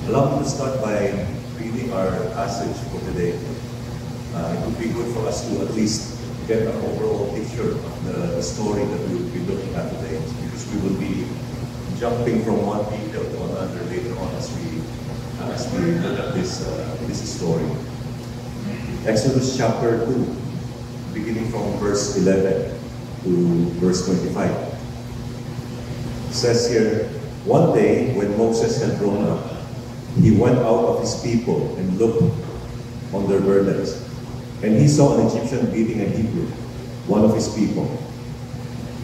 Allow me to start by reading our passage for today. It would be good for us to at least get an overall picture of the story that we will be looking at today, because we will be jumping from one detail to another later on as we look at this story. Exodus chapter 2, beginning from verse 11 to verse 25. It says here, one day when Moses had grown up, he went out of his people and looked on their burdens. And he saw an Egyptian beating a Hebrew, one of his people.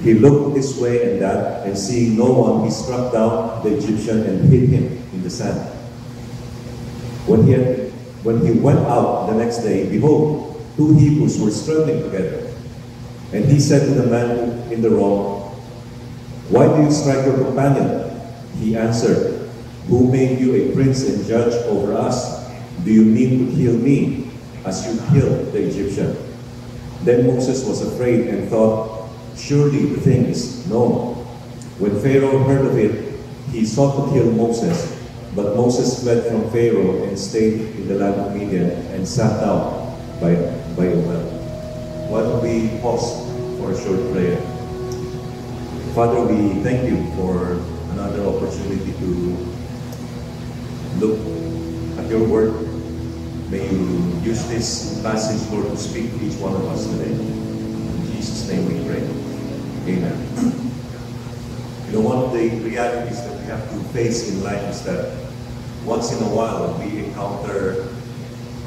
He looked this way and that, and seeing no one, he struck down the Egyptian and hid him in the sand. When he went out the next day, behold, two Hebrews were struggling together. And he said to the man in the wrong, why do you strike your companion? He answered, who made you a prince and judge over us? Do you mean to kill me as you killed the Egyptian? Then Moses was afraid and thought, surely the thing is known. When Pharaoh heard of it, he sought to kill Moses. But Moses fled from Pharaoh and stayed in the land of Midian and sat down by a well. Why don't we pause for a short prayer? Father, we thank you for another opportunity to look at your word. May you use this passage, Lord, to speak to each one of us today. In Jesus' name we pray. Amen. You know, one of the realities that we have to face in life is that once in a while we encounter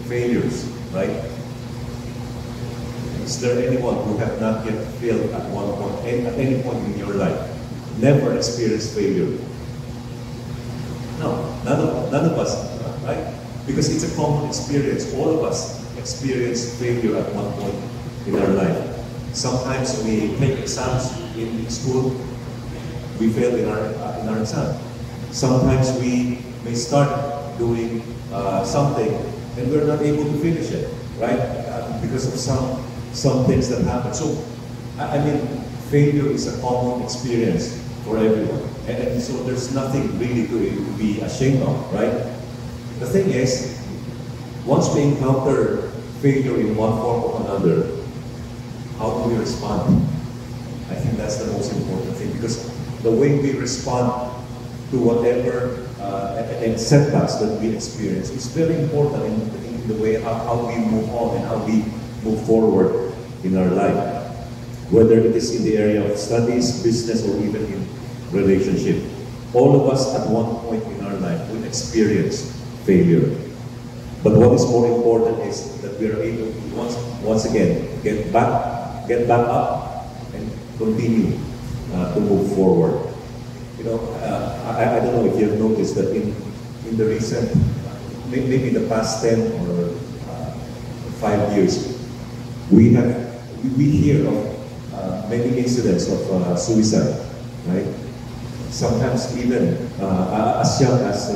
failures, right? Is there anyone who have not yet failed at one point, at any point in your life? Never experienced failure? No, none of us, right? Because it's a common experience. All of us experience failure at one point in our life. Sometimes we take exams in school, we fail in our exam. Sometimes we may start doing something and we're not able to finish it, right? Because of some things that happen. So, I mean, failure is a common experience for everyone. And so there's nothing really to be ashamed of, right? The thing is, once we encounter failure in one form or another, how do we respond? I think that's the most important thing, because the way we respond to whatever and setbacks that we experience is very important in the way how we move on and how we move forward in our life. Whether it is in the area of studies, business, or even in relationship. All of us at one point in our life will experience failure. But what is more important is that we are able to once again get back up and continue to move forward. You know, I don't know if you have noticed that in the recent, maybe the past 10 or 5 years, we hear of many incidents of suicide, right? Sometimes even as young as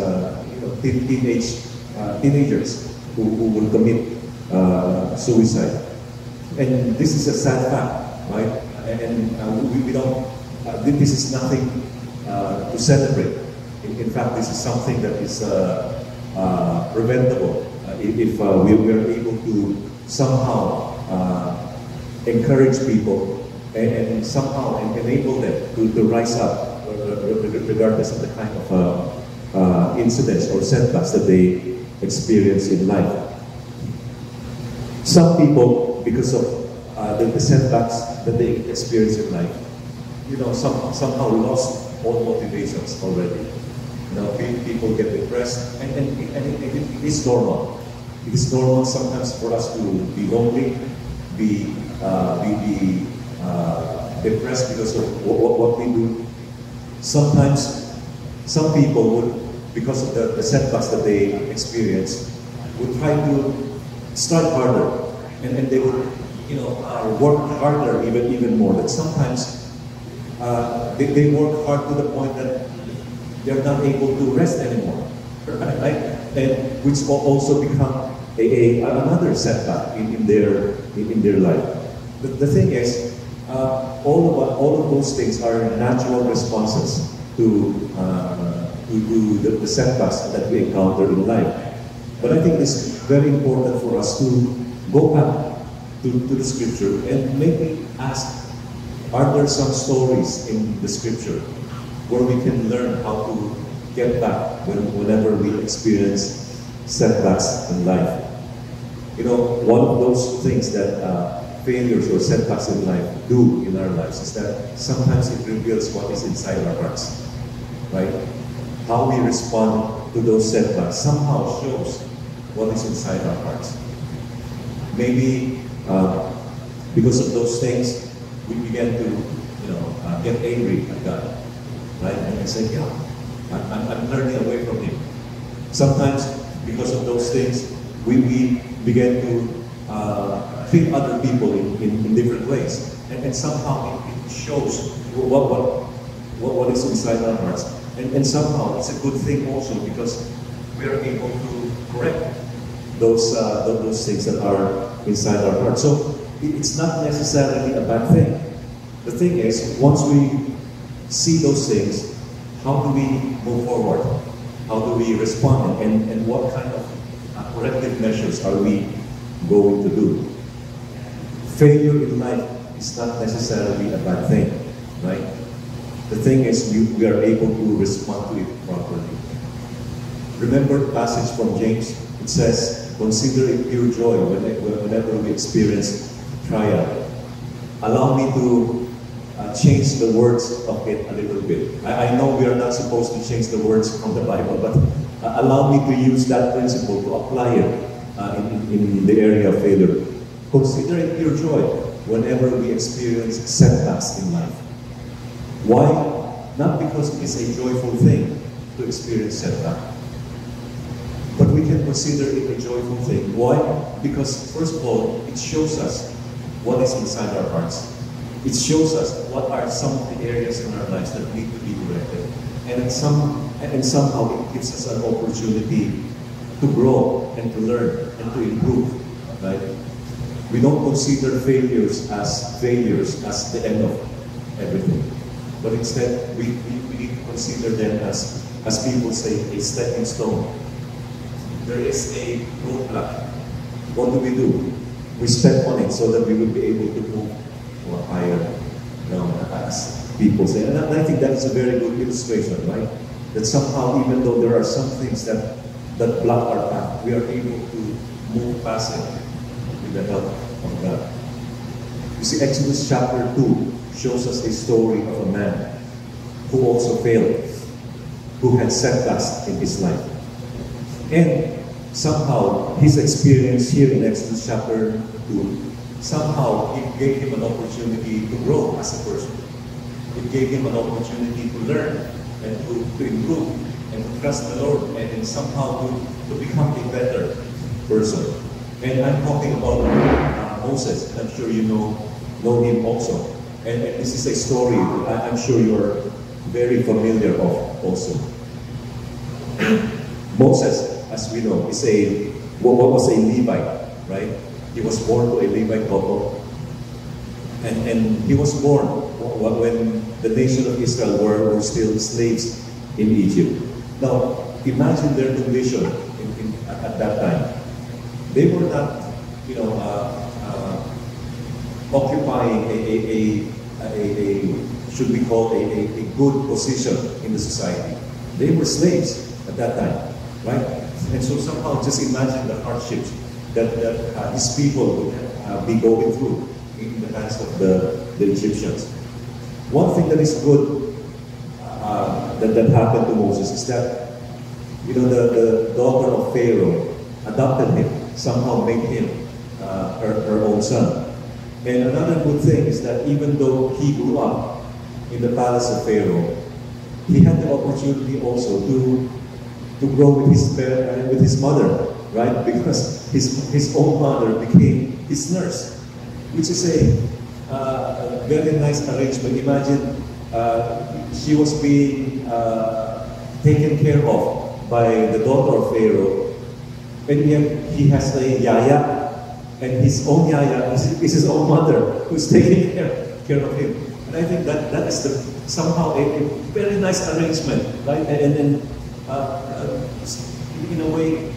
teenagers who will commit suicide. And this is a sad fact, right? And we don't, this is nothing to celebrate. In fact, this is something that is preventable if we are able to somehow encourage people and somehow enable them to rise up, regardless of the kind of incidents or setbacks that they experience in life. Some people, because of the setbacks that they experience in life, you know, somehow lost all motivations already. You know, people get depressed, and it is normal. It is normal sometimes for us to be lonely, be depressed because of what we do. Sometimes, some people would, because of the setbacks that they experience, would try to start harder, and they would, you know, work harder even more. That sometimes they work hard to the point that they're not able to rest anymore, right? And which also become another setback in their life. The thing is, all of those things are natural responses to the setbacks that we encounter in life. But I think it's very important for us to go back to the scripture and maybe ask, are there some stories in the scripture where we can learn how to get back whenever we experience setbacks in life? You know, one of those things that failures or setbacks in life do in our lives is that sometimes it reveals what is inside our hearts, right? How we respond to those setbacks somehow shows what is inside our hearts. Maybe because of those things, we begin to, get angry at God, right? And say, yeah, I'm turning away from Him. Sometimes, because of those things, we begin to treat other people in different ways, and somehow it shows what is inside our hearts, and somehow it's a good thing also because we are able to correct those things that are inside our hearts. So it's not necessarily a bad thing. The thing is, once we see those things, how do we move forward? How do we respond? And what kind of corrective measures are we going to do? Failure in life is not necessarily a bad thing, right? The thing is, we are able to respond to it properly. Remember the passage from James? It says, consider it pure joy whenever we experience trial. Allow me to change the words of it a little bit. I know we are not supposed to change the words from the Bible, but allow me to use that principle to apply it in the area of failure. Consider it pure joy whenever we experience setbacks in life. Why? Not because it is a joyful thing to experience setback, but we can consider it a joyful thing. Why? Because first of all, it shows us what is inside our hearts. It shows us what are some of the areas in our lives that need to be corrected. And somehow it gives us an opportunity to grow and to learn and to improve. Right? We don't consider failures as the end of everything. But instead, we need to consider them as people say, a stepping stone. There is a roadblock. What do? We step on it so that we will be able to move to a higher, as people say. And I think that is a very good illustration, right? That somehow, even though there are some things that block our path, we are able to move past it with the help of God. You see, Exodus chapter 2 shows us a story of a man who also failed, who had setbacks in his life. And somehow, his experience here in Exodus chapter 2, somehow it gave him an opportunity to grow as a person. It gave him an opportunity to learn and to improve and to trust the Lord and somehow to become a better person. And I'm talking about Moses, and I'm sure you know him also. And this is a story I'm sure you're very familiar of also. Moses, as we know, was a Levite, right? He was born to a Levite couple. And he was born when the nation of Israel were still slaves in Egypt. Now, imagine their condition at that time. They were not, occupying should be called a good position in the society. They were slaves at that time, right? And so somehow just imagine the hardships that these people would be going through in the hands of the Egyptians. One thing that is good that happened to Moses is that, the daughter of Pharaoh adopted him, somehow made him her own son. And another good thing is that even though he grew up in the palace of Pharaoh, he had the opportunity also to grow with his mother, right? Because his own mother became his nurse, which is a very nice arrangement. Imagine she was being taken care of by the daughter of Pharaoh, and yet he has a yaya, and his own yaya is his own mother who's taking care of him. And I think that is somehow a very nice arrangement, right? And in a way,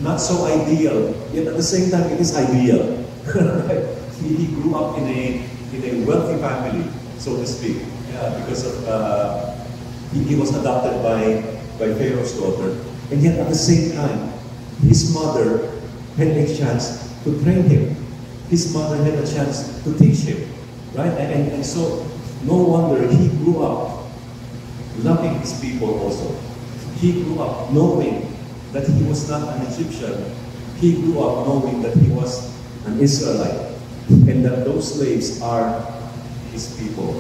not so ideal, yet at the same time it is ideal. Right? He grew up in a wealthy family, so to speak, because of he was adopted by Pharaoh's daughter, and yet at the same time, his mother had a chance to train him. His mother had a chance to teach him, right? And so, no wonder he grew up loving his people also. He grew up knowing that he was not an Egyptian. He grew up knowing that he was an Israelite, and that those slaves are his people.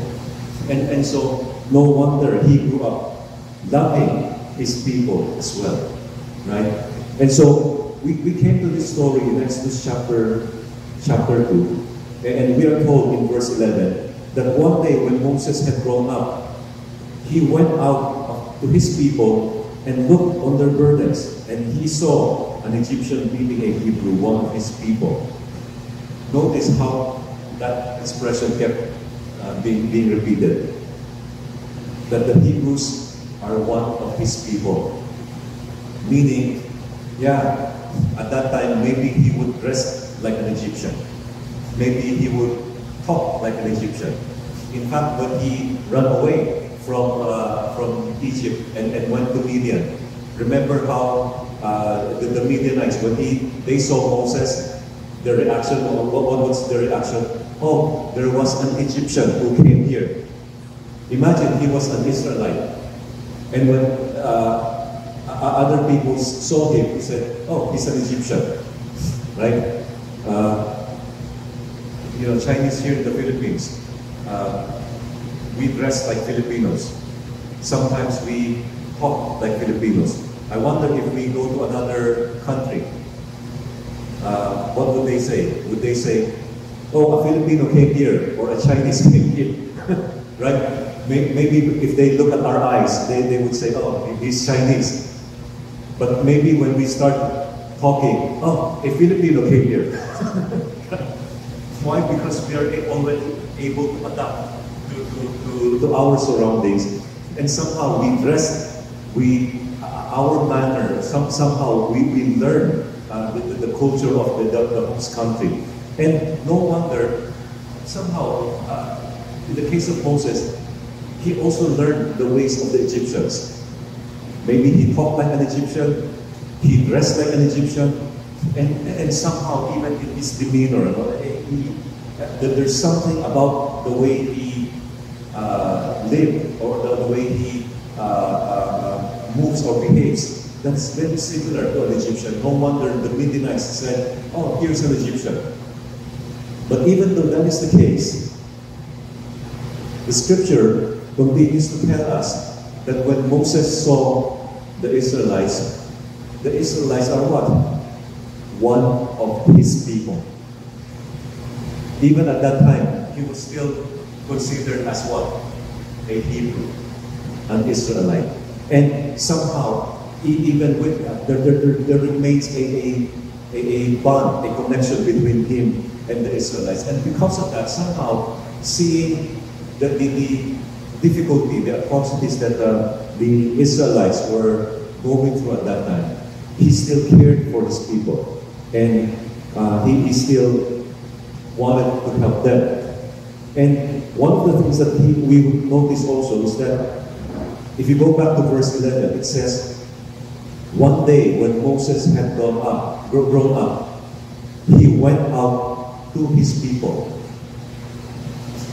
And so, no wonder he grew up loving his people as well, right? And so, we came to this story in Exodus chapter 2, and we are told in verse 11 that one day when Moses had grown up, he went out to his people and looked on their burdens, and he saw an Egyptian beating a Hebrew, one of his people. Notice how that expression kept being repeated, that the Hebrews are one of his people. Meaning, yeah, at that time, maybe he would dress like an Egyptian. Maybe he would talk like an Egyptian. In fact, when he ran away from Egypt and went to Midian, remember how the Midianites, when they saw Moses, their reaction, what was their reaction? Oh, there was an Egyptian who came here. Imagine he was an Israelite. And when other people saw him, he said, oh, he's an Egyptian, right? Chinese here in the Philippines, we dress like Filipinos. Sometimes we talk like Filipinos. I wonder if we go to another country, what would they say? Would they say, oh, a Filipino came here, or a Chinese came here, right? Maybe if they look at our eyes, they would say, oh, he's Chinese. But maybe when we start talking, oh, a Filipino came here. Why? Because we are already able to adapt to our surroundings. And somehow we dress, our manner, somehow we learn the culture of the host country. And no wonder, somehow, in the case of Moses, he also learned the ways of the Egyptians. Maybe he talked like an Egyptian, he dressed like an Egyptian, and somehow even in his demeanor, there's something about the way he lived, or the way he moves or behaves, that's very similar to an Egyptian. No wonder the Midianites said, oh, here's an Egyptian. But even though that is the case, the scripture continues to tell us that when Moses saw the Israelites are what? One of his people. Even at that time, he was still considered as what? A Hebrew, an Israelite. And somehow, even with that, there remains a bond, a connection between him and the Israelites. And because of that, somehow, seeing the difficulty, the atrocities that the Israelites were going through at that time, he still cared for his people. And he still wanted to help them. And one of the things that we would notice also is that if you go back to verse 11, it says, one day when Moses had grown up, he went out to his people.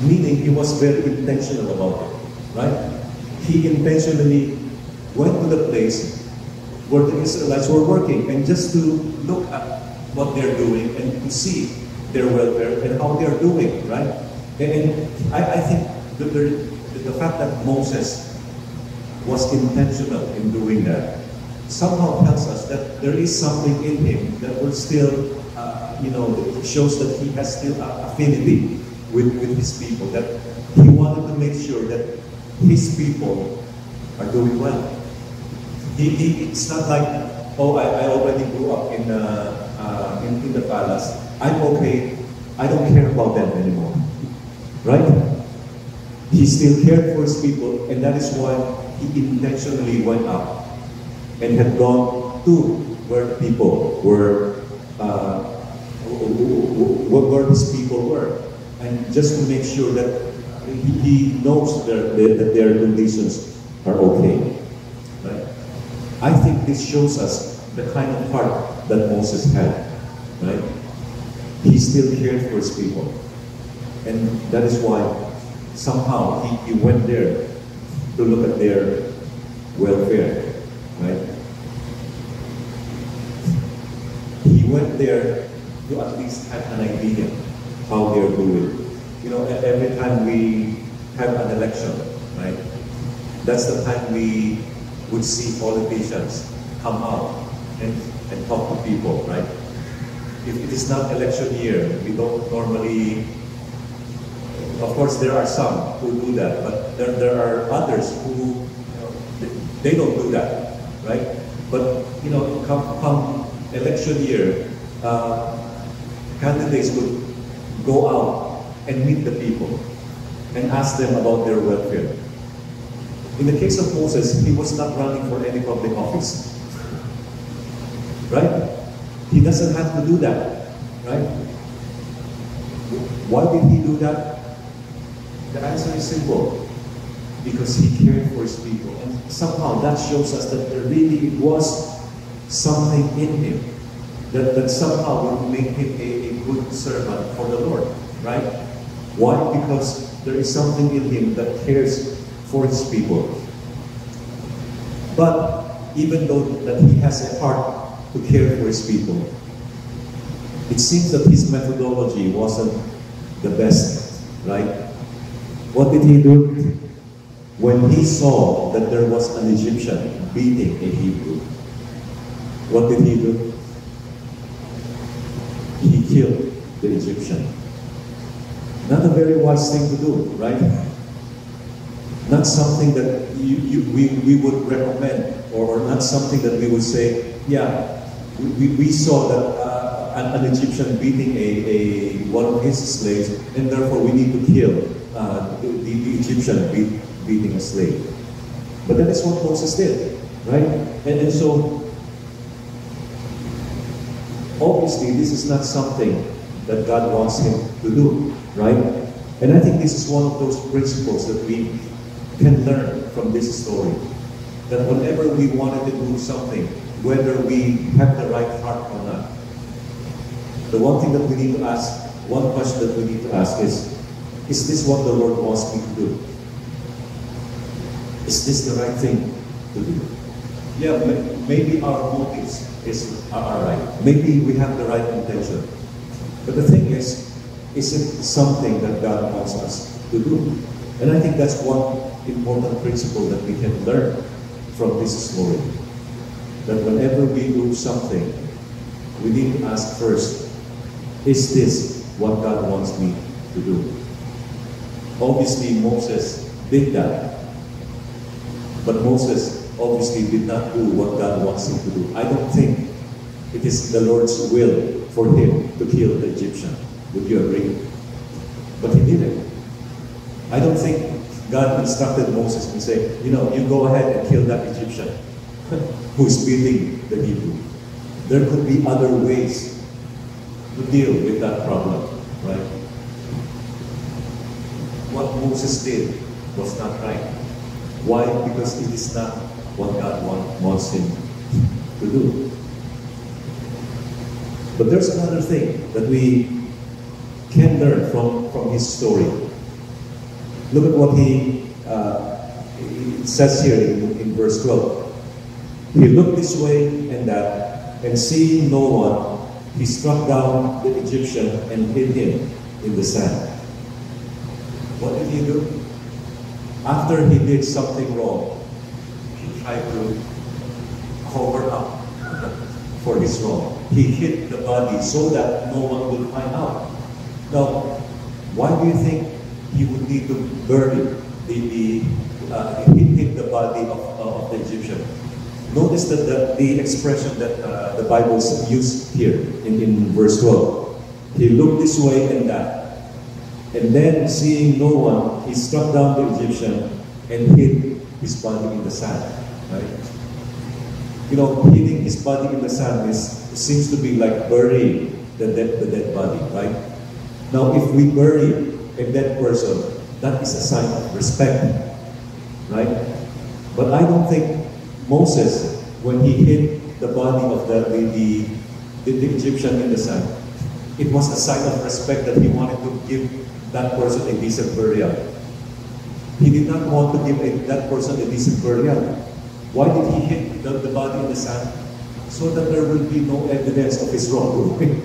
Meaning he was very intentional about it, right? He intentionally went to the place where the Israelites were working, and just to look at what they're doing and to see their welfare and how they're doing, right? And I think the fact that Moses was intentional in doing that somehow tells us that there is something in him that will still, it shows that he has still affinity with his people, that he wanted to make sure that his people are doing well. It's not like, oh, I already grew up in the palace. I'm okay. I don't care about them anymore. Right? He still cared for his people, and that is why he intentionally went out. and had gone to where the people were, where his people were, and just to make sure that he knows that their conditions are okay. Right? I think this shows us the kind of heart that Moses had. Right? He still cared for his people, and that is why somehow he went there to look at their welfare. Right? He went there to at least have an idea how they're doing. You know, every time we have an election, right? That's the time we would see politicians come out and talk to people, right? If it is not election year, we don't normally, of course there are some who do that, but there are others who, they don't do that, right? But, come election year, candidates would go out and meet the people and ask them about their welfare. In the case of Moses, he was not running for any public office. Right? He doesn't have to do that. Right? Why did he do that? The answer is simple. Because he cared for his people. And somehow that shows us that there really was something in him that somehow would make him a good servant for the Lord. Right? Why? Because there is something in him that cares for his people. But even though that he has a heart to care for his people, it seems that his methodology wasn't the best, right? What did he do? When he saw that there was an Egyptian beating a Hebrew, what did he do? He killed the Egyptian. Not a very wise thing to do, right? Not something that we would recommend, or not something that we would say, yeah, we saw that an Egyptian beating one of his slaves, and therefore we need to kill the Egyptian beating a slave. But that is what Moses did, right? And so, obviously, this is not something that God wants him to do, right? And I think this is one of those principles that we can learn from this story. That whenever we wanted to do something, whether we have the right heart or not, the one thing that we need to ask, one question that we need to ask is this what the Lord wants me to do? Is this the right thing to do? Yeah, maybe our motives are right. Maybe we have the right intention. But the thing is it something that God wants us to do? And I think that's one important principle that we can learn from this story. That whenever we do something, we need to ask first, is this what God wants me to do? Obviously, Moses did that. But Moses obviously did not do what God wants him to do. I don't think it is the Lord's will for him to kill the Egyptian. Would you agree? But he didn't. I don't think God instructed Moses and say, you go ahead and kill that Egyptian who's beating the Hebrew. There could be other ways to deal with that problem, right? What Moses did was not right. Why? Because it is not what God wants him to do. But there's another thing that we can learn from his story. Look at what it says here in verse 12. He looked this way and that, and seeing no one, he struck down the Egyptian and hid him in the sand. What did he do? After he did something wrong, he tried to cover up for his wrong. He hid the body so that no one will find out. Now, why do you think he would need to bury hid the body of the Egyptian? Notice that the expression that the Bible used here in verse 12. He looked this way and that. And then, seeing no one, he struck down the Egyptian and hid his body in the sand. Right? you know, hitting his body in the sand seems to be like burying the dead body, right? Now, if we bury a dead person, that is a sign of respect, right? But I don't think Moses, when he hit the body of the Egyptian in the sand, it was a sign of respect that he wanted to give that person a decent burial. He did not want to give that person a decent burial. Why did he hit the body in the sand? So that there will be no evidence of his wrongdoing,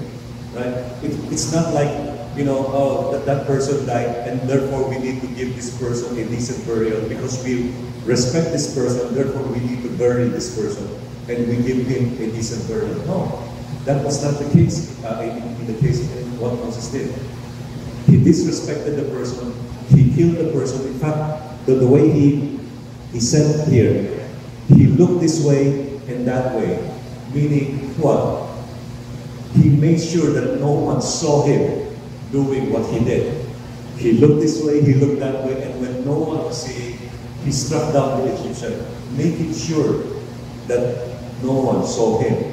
right? It's not like, you know, oh, that person died and therefore we need to give this person a decent burial because we respect this person, therefore we need to bury this person and we give him a decent burial. No, that was not the case in the case of what Moses did. He disrespected the person, he killed the person. In fact, the way he said here, he looked this way and that way, meaning what? He made sure that no one saw him doing what he did. He looked this way, he looked that way, and when no one was seeing, he struck down the Egyptian, making sure that no one saw him.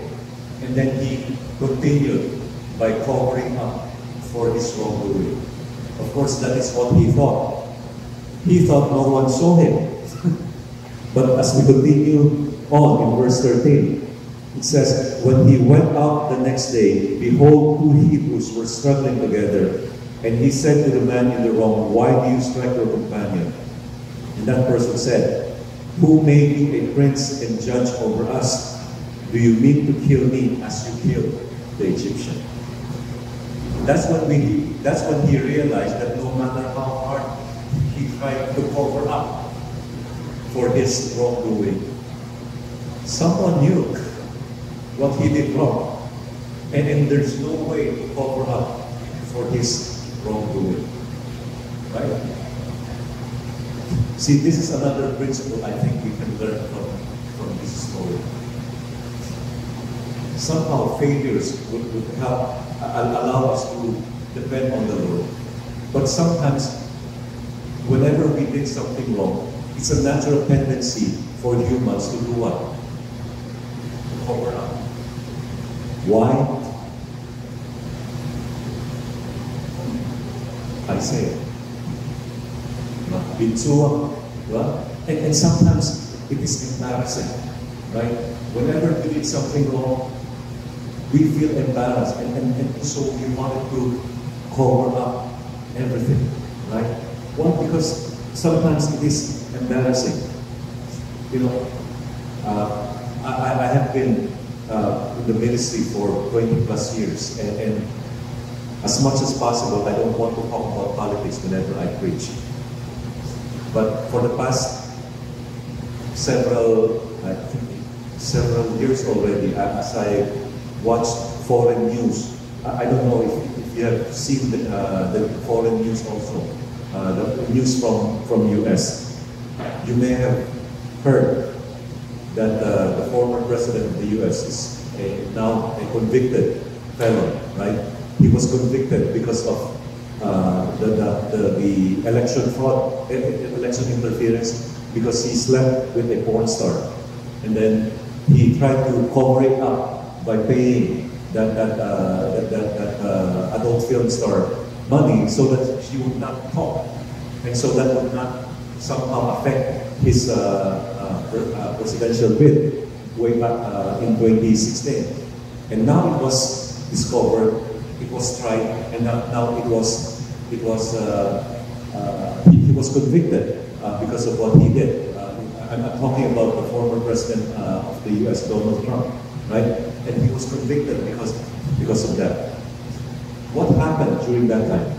And then he continued by covering up for his wrongdoing. Of course, that is what he thought. He thought no one saw him. But as we continue on in verse 13, it says, when he went out the next day, behold, two Hebrews were struggling together. And he said to the man in the wrong, why do you strike your companion? And that person said, who made you a prince and judge over us? Do you mean to kill me as you killed the Egyptian? That's when he realized that no matter how hard he tried to cover up for his wrongdoing, someone knew what he did wrong. And there's no way to cover up for his wrongdoing. Right? See, this is another principle I think we can learn from this story. Somehow failures would help allow us to depend on the Lord. But sometimes, whenever we did something wrong, it's a natural tendency for humans to do what? To cover up. Why? I say, Bitsuwa, well, and sometimes it is embarrassing, right? Whenever we did something wrong, we feel embarrassed, and so we wanted to cover up everything, right? Well, because sometimes it is embarrassing. You know, I have been in the ministry for 20 plus years, and as much as possible, I don't want to talk about politics whenever I preach. But for the past several years already, as I watched foreign news, I don't know if you have seen the foreign news also, the news from US. You may have heard that the former president of the US is now a convicted felon, right? He was convicted because of the election fraud, election interference, because he slept with a porn star. And then he tried to cover it up by paying that adult film star money so that she would not talk. And so that would not somehow affect his presidential bid way back in 2016. And now it was discovered, it was tried, and now he was convicted because of what he did. I'm talking about the former president of the US, Donald Trump, right? And he was convicted because of that. What happened during that time?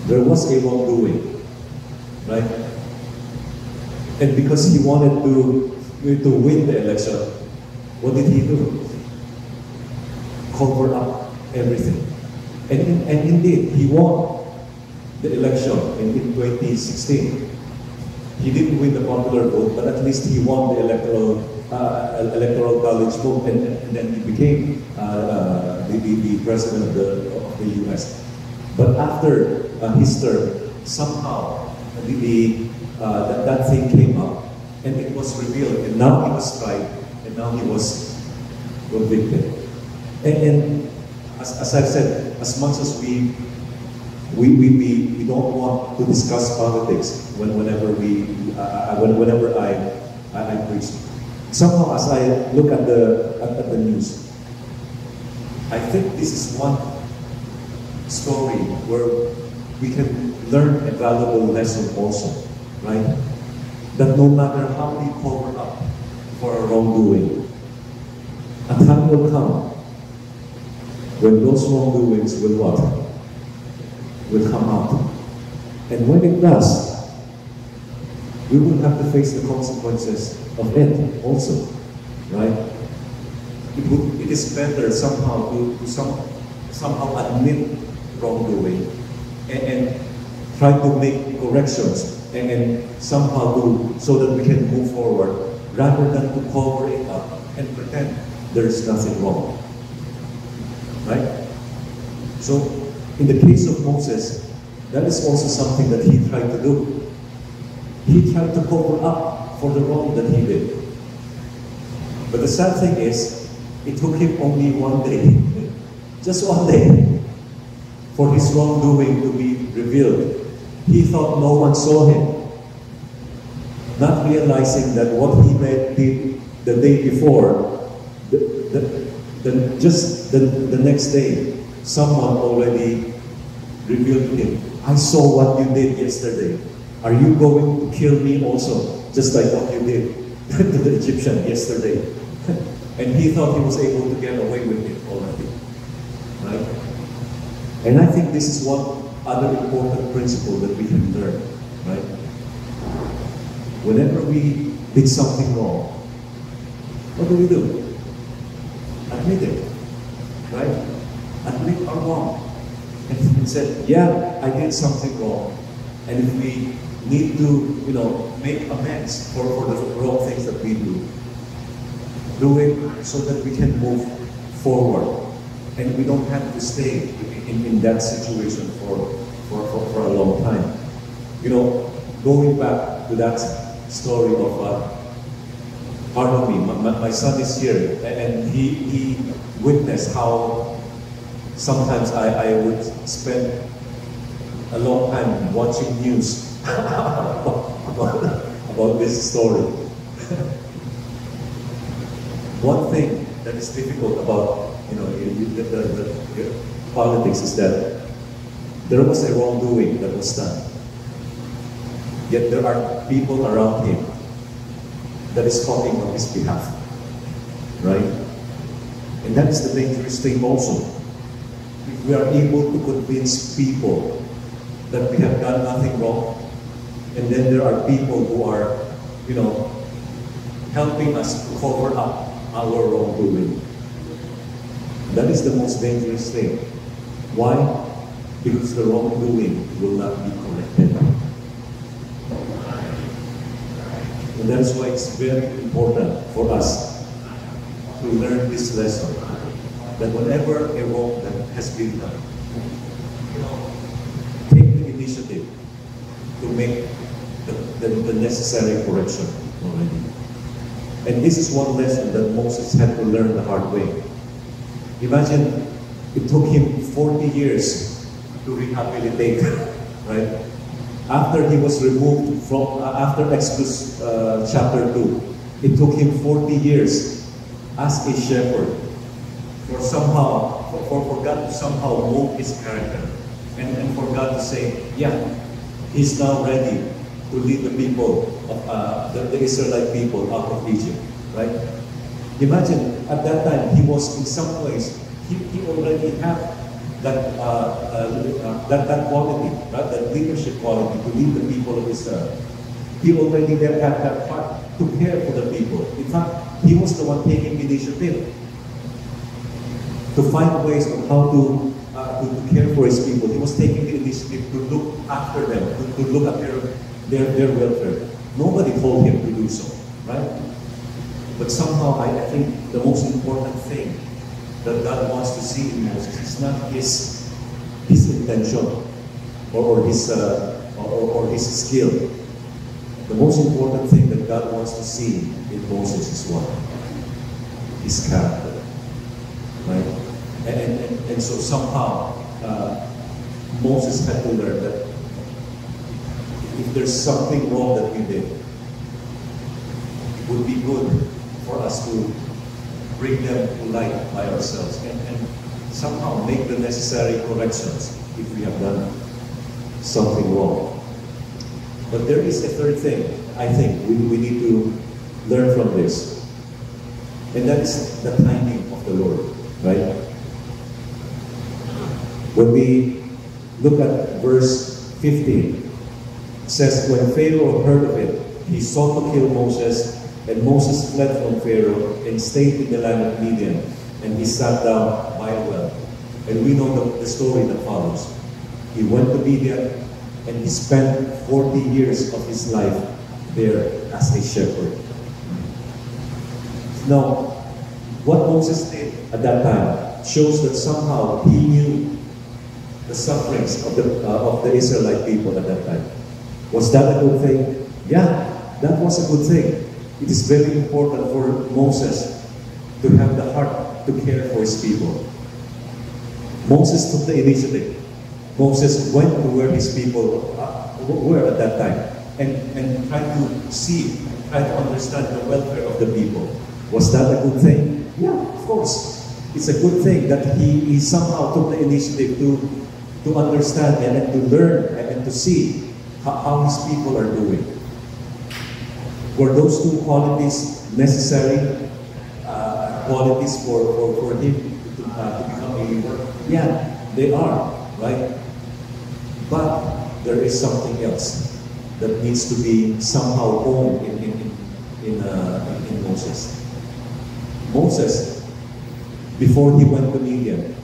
There was a wrongdoing, right? And because he wanted to win the election, what did he do? Cover up everything. And indeed, he won the election in 2016. He didn't win the popular vote, but at least he won the electoral college vote, and then he became the president of the US. But after his term, somehow that thing came up, and it was revealed, and now he was tried, now he was convicted. And as I've said, as much as we don't want to discuss politics whenever I preach. Somehow, as I look at the news, I think this is one story where we can learn a valuable lesson also, right? That no matter how we cover up for our wrongdoing, a time will come when those wrongdoings will what? Will come out. And when it does, we will have to face the consequences of it also, right? It is better somehow to somehow admit wrongdoing and try to make corrections and somehow so that we can move forward rather than to cover it up and pretend there is nothing wrong, right? So in the case of Moses, that is also something that he tried to do. He tried to cover up for the wrong that he did. But the sad thing is, it took him only one day, just one day, for his wrongdoing to be revealed. He thought no one saw him, not realizing that what he did the day before, just the next day, someone already revealed to him, I saw what you did yesterday. Are you going to kill me also, just like what you did to the Egyptian yesterday? And he thought he was able to get away with it already, right? And I think this is one other important principle that we can learn, right? Whenever we did something wrong, what do? Admit it, right? Admit our wrong. And said, yeah, I did something wrong. And if we need to, make amends for the wrong things that we do it so that we can move forward. And we don't have to stay in that situation for a long time. Going back to that story of, pardon me, my son is here, and he witnessed how sometimes I would spend a long time watching news about this story. One thing that is difficult about the politics is that there was a wrongdoing that was done. Yet there are people around him that is talking on his behalf, right? And that is the dangerous thing also. If we are able to convince people that we have done nothing wrong, and then there are people who are, helping us to cover up our wrongdoing. That is the most dangerous thing. Why? Because the wrongdoing will not be corrected. And that's why it's very important for us to learn this lesson. That whenever a wrong that has been done, take the initiative to make the necessary correction already. And this is one lesson that Moses had to learn the hard way. Imagine it took him 40 years to rehabilitate, right? After he was removed from, after Exodus chapter 2, it took him 40 years as a shepherd for God to somehow mold his character. And for God to say, yeah, he's now ready to lead the people, the Israelite people out of Egypt, right? Imagine, at that time, he was in some ways, he already had that quality, right? That leadership quality to lead the people of Israel. He already had that part to care for the people. In fact, he was the one taking initiative to find ways on how to care for his people. He was taking the initiative to look after them, to look at their welfare. Nobody told him to do so, right? But somehow I think the most important thing that God wants to see in Moses is not his intention or his skill. The most important thing that God wants to see in Moses is what? his character. Right? And so somehow, Moses had to learn that if there's something wrong that we did, it would be good for us to bring them to light by ourselves and somehow make the necessary corrections if we have done something wrong. But there is a third thing I think we need to learn from this. And that is the timing of the Lord, right? When we look at verse 15, it says, when Pharaoh heard of it, he sought to kill Moses, and Moses fled from Pharaoh and stayed in the land of Midian, and he sat down by a well. And we know the story that follows. He went to Midian, and he spent 40 years of his life there as a shepherd. Now, what Moses did at that time shows that somehow he knew the sufferings of the Israelite people at that time. Was that a good thing? Yeah, that was a good thing. It is very important for Moses to have the heart to care for his people. Moses took the initiative. Moses went to where his people were at that time and tried to see, tried to understand the welfare of the people. Was that a good thing? Yeah, of course. It's a good thing that he somehow took the initiative to understand and to learn and to see how his people are doing. Were those two qualities necessary qualities for him to become a leader? Yeah, they are, right? But there is something else that needs to be somehow owned in Moses. Moses, before he went to Midian,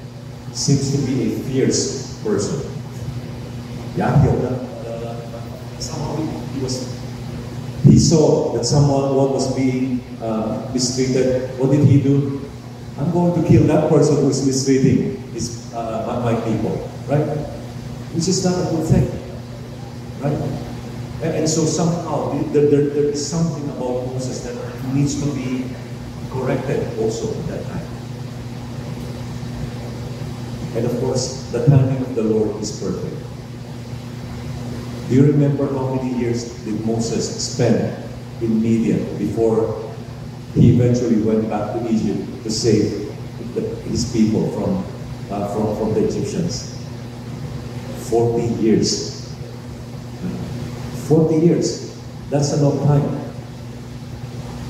seems to be a fierce person. Yeah, somehow he saw that someone was being mistreated. What did he do? I'm going to kill that person who is mistreating my people, right? Which is not a good thing, right? And so somehow there is something about Moses that needs to be corrected also at that time. And of course, the timing of the Lord is perfect. Do you remember how many years did Moses spend in Midian before he eventually went back to Egypt to save his people from the Egyptians? 40 years. 40 years. That's a long time.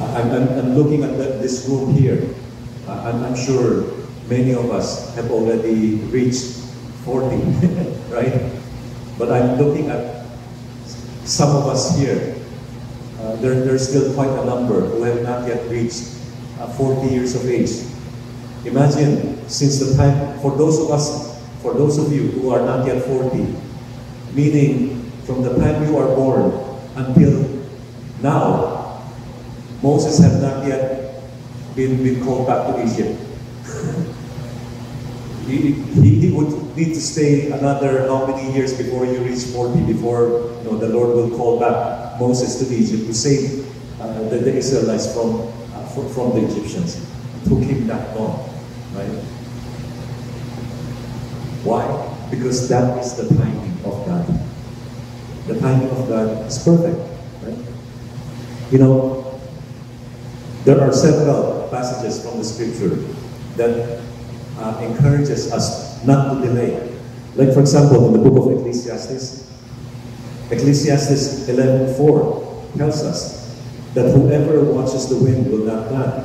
I'm looking at this room here. I'm sure many of us have already reached 40, right? But I'm looking at some of us here. There's still quite a number who have not yet reached 40 years of age. Imagine, since the time, for those of you who are not yet 40, meaning from the time you are born until now, Moses had not yet been called back to Egypt. He would need to stay another how many years before you reach 40, before the Lord will call back Moses to Egypt to save the Israelites from the Egyptians. It took him that long, right? Why? Because that is the timing of God. The timing of God is perfect, right? There are several passages from the Scripture that encourages us not to delay. Like, for example, in the book of Ecclesiastes, Ecclesiastes 11:4 tells us that whoever watches the wind will not plant.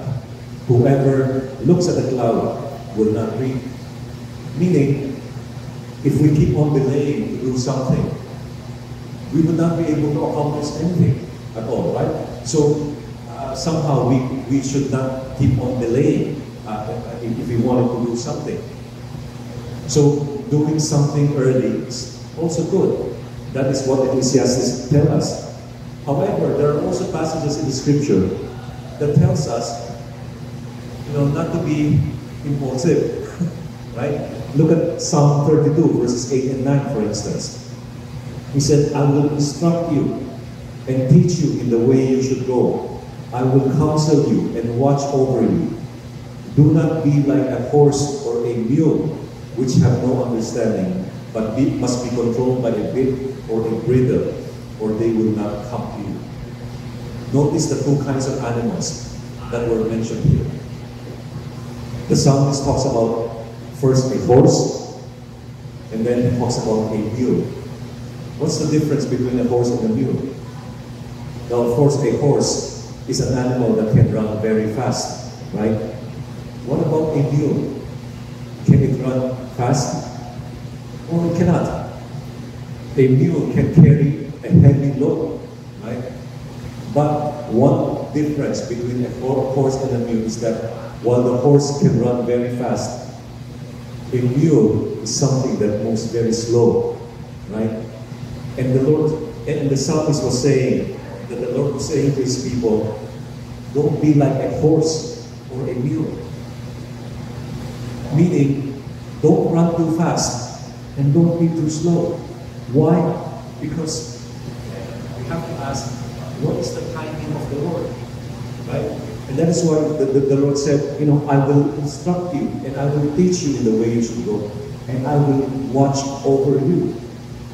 Whoever looks at the cloud will not reap. Meaning, if we keep on delaying to do something, we would not be able to accomplish anything at all, right? So, somehow we should not keep on delaying if we wanted to do something. So doing something early is also good. That is what Ecclesiastes tells us. However, there are also passages in the Scripture that tells us, not to be impulsive, right? Look at Psalm 32, verses 8 and 9, for instance. He said, I will instruct you and teach you in the way you should go. I will counsel you and watch over you. Do not be like a horse or a mule, which have no understanding, but must be controlled by a bit or a bridle, or they will not come to you. Notice the two kinds of animals that were mentioned here. The psalmist talks about first a horse, and then he talks about a mule. What's the difference between a horse and a mule? Now, of course, a horse is an animal that can run very fast, right? What about a mule? Can it run fast? Or it cannot. A mule can carry a heavy load, right? But one difference between a horse and a mule is that while the horse can run very fast, a mule is something that moves very slow, right? And the psalmist was saying that the Lord was saying to his people, don't be like a horse or a mule. Meaning, don't run too fast and don't be too slow. Why? Because we have to ask, what is the timing of the Lord? Right? And that is why the Lord said, I will instruct you and I will teach you in the way you should go, and I will watch over you.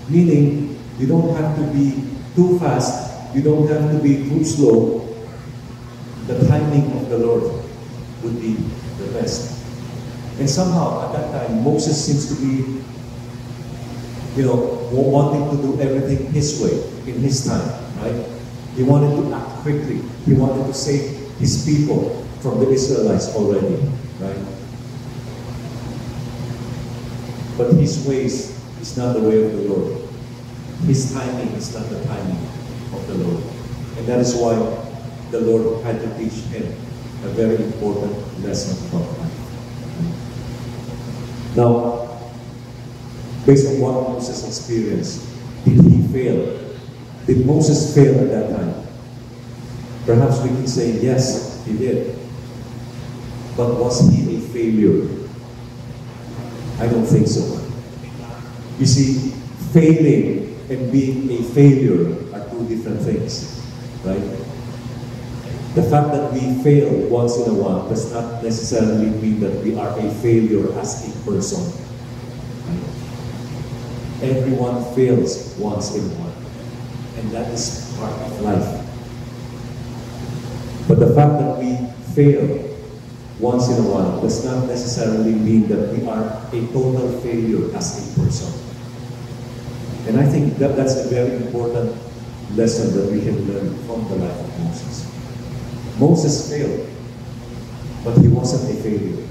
Meaning, you don't have to be too fast, you don't have to be too slow. The timing of the Lord would be the best. And somehow, at that time, Moses seems to be, wanting to do everything his way, in his time, right? He wanted to act quickly. He wanted to save his people from the Israelites already, right? But his ways is not the way of the Lord. His timing is not the timing of the Lord. And that is why the Lord had to teach him a very important lesson about life. Now, based on what Moses experienced, did he fail? Did Moses fail at that time? Perhaps we can say, yes, he did. But was he a failure? I don't think so. You see, failing and being a failure are two different things, right? The fact that we fail once in a while does not necessarily mean that we are a failure as a person. Right? Everyone fails once in a while, and that is part of life. But the fact that we fail once in a while does not necessarily mean that we are a total failure as a person. And I think that that's a very important lesson that we can learn from the life of Moses. Moses failed, but he wasn't a failure,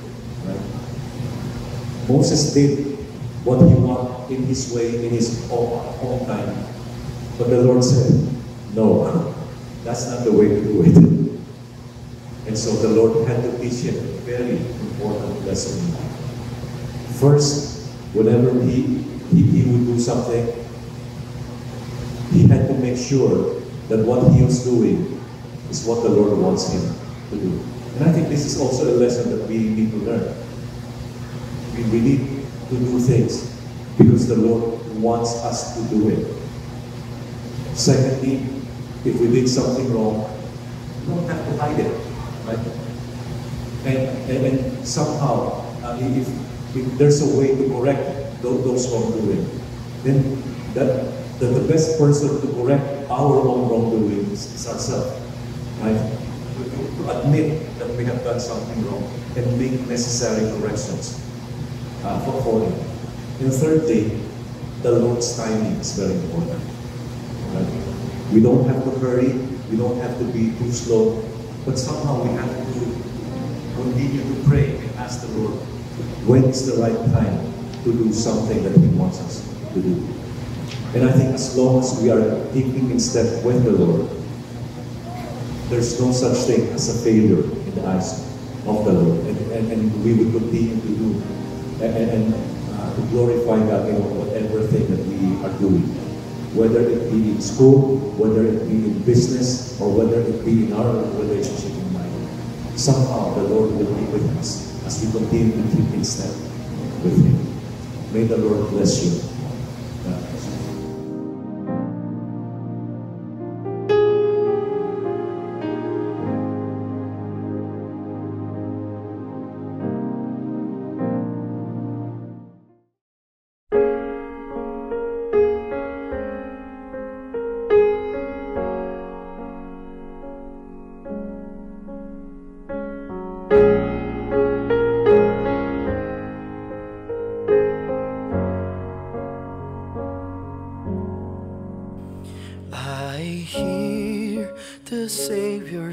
right? Moses did what he wanted in his way, in his own time. But the Lord said, no, that's not the way to do it. And so the Lord had to teach him a very important lesson. First, whenever he would do something, he had to make sure that what he was doing is what the Lord wants him to do. And I think this is also a lesson that we need to learn. We need to do things because the Lord wants us to do it. Secondly, if we did something wrong, we don't have to hide it, right? And somehow, if there's a way to correct those wrongdoing, then the best person to correct our own wrongdoing is ourselves. Right? To admit that we have done something wrong and make necessary corrections for it. And thirdly, the Lord's timing is very important. Right? We don't have to hurry, we don't have to be too slow, but somehow we have to continue to pray and ask the Lord when is the right time to do something that He wants us to do. And I think as long as we are keeping in step with the Lord, there's no such thing as a failure in the eyes of the Lord. And we would continue to do and to glorify God in whatever thing that we are doing. Whether it be in school, whether it be in business, or whether it be in our relationship in life. Somehow the Lord will be with us as we continue to keep in step with Him. May the Lord bless you.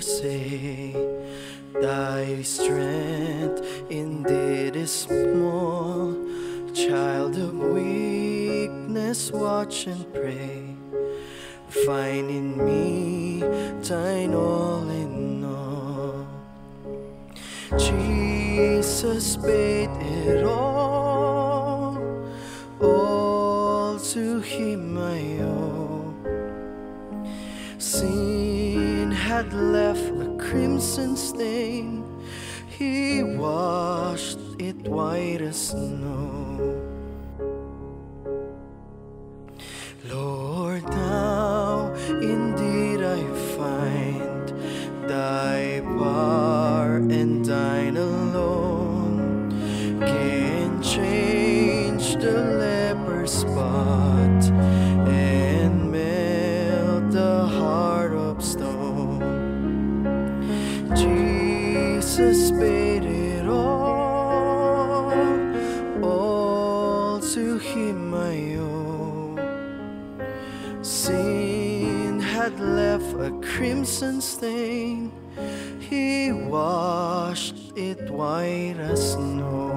forsake. Thy strength indeed is small. Child of weakness, watch and pray. Find in me thine all in all. Jesus paid it all to him I owe. Sin had left a crimson stain, he washed it white as snow. Lord, now indeed I find thy power, and thine alone can change the leper's spot and melt the heart of stone. Jesus paid it all to him I owe. Sin had left a crimson stain, he washed it white as snow.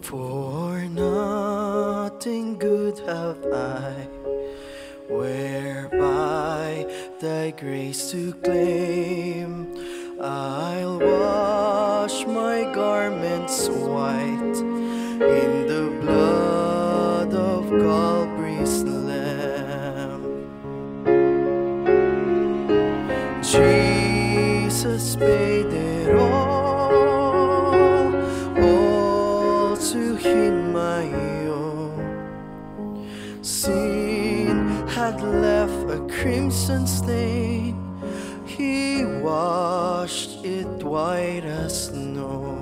For nothing good have I, whereby thy grace to claim. I'll wash my garments white in the blood of Calvary's Lamb. Jesus paid it all to him I owe. Sin had left a crimson stain, he washed it white as snow.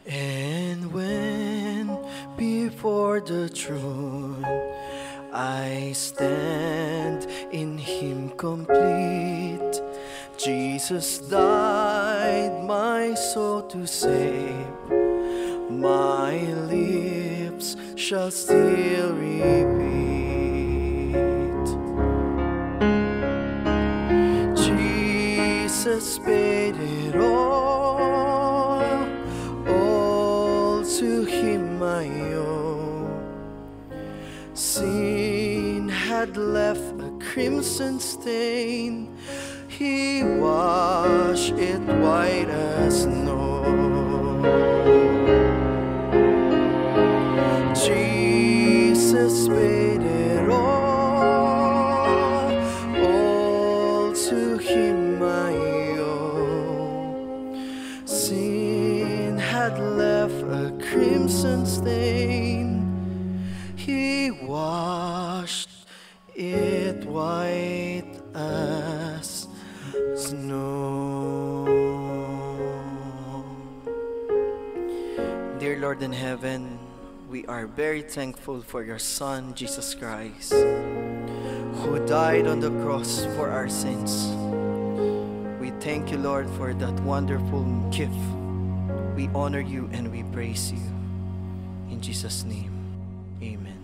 And when before the throne I stand in him complete, Jesus died my soul to save. My lips shall still repeat, Jesus paid it all to him I owe. Sin had left a crimson stain, he washed it white as snow. Jesus paid it all to him I owe. Sin had left a crimson stain, he washed it white as snow. Dear Lord in heaven, we are very thankful for your Son, Jesus Christ, who died on the cross for our sins. We thank you, Lord, for that wonderful gift. We honor you and we praise you. In Jesus' name, amen.